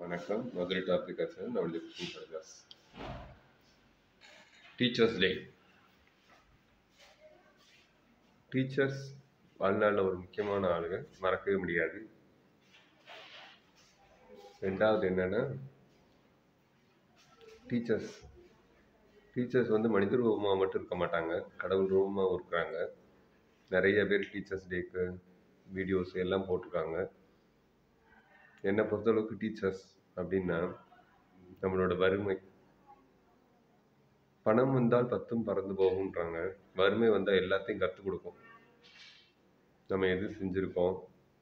வணக்கம். மதுரை டாபிக் ஆச்சு நம்மளுடைய கிளாஸ். Teachers day. டீச்சர்ஸ் வாழ்நாளில் ஒரு முக்கியமான ஆளுங்க, மறக்கவே முடியாது. ரெண்டாவது என்னன்னா, டீச்சர்ஸ் வந்து மனித ரூபமாக மட்டும் இருக்க மாட்டாங்க, கடவுள் ரூபமாகவும் இருக்கிறாங்க. நிறைய பேர் டீச்சர்ஸ் டேக்கு வீடியோஸ் எல்லாம் போட்டிருக்காங்க. என்னை பொறுத்தளவுக்கு டீச்சர்ஸ் அப்படின்னா நம்மளோட வறுமை. பணம் வந்தால் பத்தும் பறந்து போகுன்றாங்க. வறுமை வந்தால் எல்லாத்தையும் கற்றுக் கொடுக்கும். நம்ம எது செஞ்சுருக்கோம்,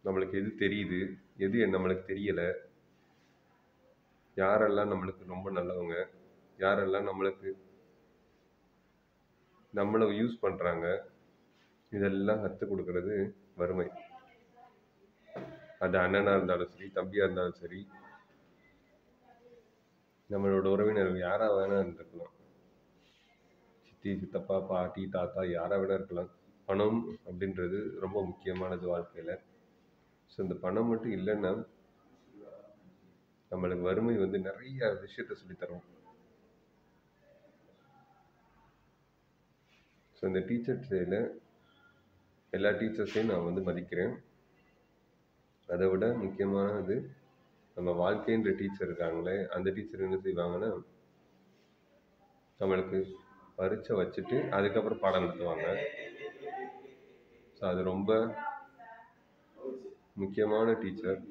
நம்மளுக்கு எது தெரியுது, எது நம்மளுக்கு தெரியலை, யாரெல்லாம் நம்மளுக்கு ரொம்ப நல்லவங்க, யாரெல்லாம் நம்மளை யூஸ் பண்ணுறாங்க, இதெல்லாம் கற்றுக் கொடுக்கறது வறுமை. அது அண்ணனாக இருந்தாலும் சரி, தம்பியாக இருந்தாலும் சரி, நம்மளோட உறவினர்கள் யாராக வேணா இருந்திருக்கலாம், சித்தி சித்தப்பா பாட்டி தாத்தா யாராக வேணா இருக்கலாம். பணம் அப்படின்றது ரொம்ப முக்கியமானது வாழ்க்கையில். ஸோ இந்த பணம் மட்டும் இல்லைன்னா நம்மளுக்கு வறுமை வந்து நிறைய விஷயத்த சொல்லித்தரும். ஸோ இந்த டீச்சர்ஸ் டேயில் எல்லா டீச்சர்ஸையும் நான் வந்து மதிக்கிறேன். அதை விட முக்கியமானது நம்ம வாழ்க்கைன்ற டீச்சர் இருக்காங்களே, அந்த டீச்சர் என்ன செய்வாங்கன்னா நம்மளுக்கு பரீட்சை வச்சுட்டு அதுக்கப்புறம் பாடம் நடத்துவாங்க. ஸோ அது ரொம்ப முக்கியமான டீச்சர்.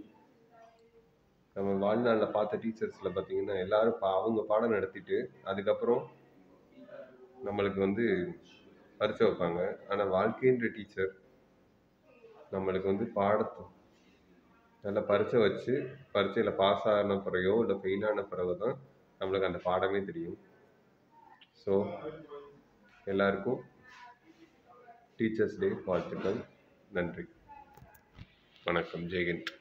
நம்ம வாழ்நாளில் பார்த்த டீச்சர்ஸில் பார்த்தீங்கன்னா எல்லாரும் அவங்க பாடம் நடத்திட்டு அதுக்கப்புறம் நம்மளுக்கு வந்து பரீட்சை வைப்பாங்க. ஆனால் வாழ்க்கைன்ற டீச்சர் நம்மளுக்கு வந்து பாடத்தை நல்லா பரீட்சை வச்சு பரீட்சையில் பாஸ் ஆன பிறகோ இல்லை ஃபெயிலான பிறகு தான் நம்மளுக்கு அந்த பாடமே தெரியும். ஸோ எல்லாருக்கும் டீச்சர்ஸ் டே வாழ்த்துக்கள். நன்றி, வணக்கம், ஜெய்ஹிந்த்.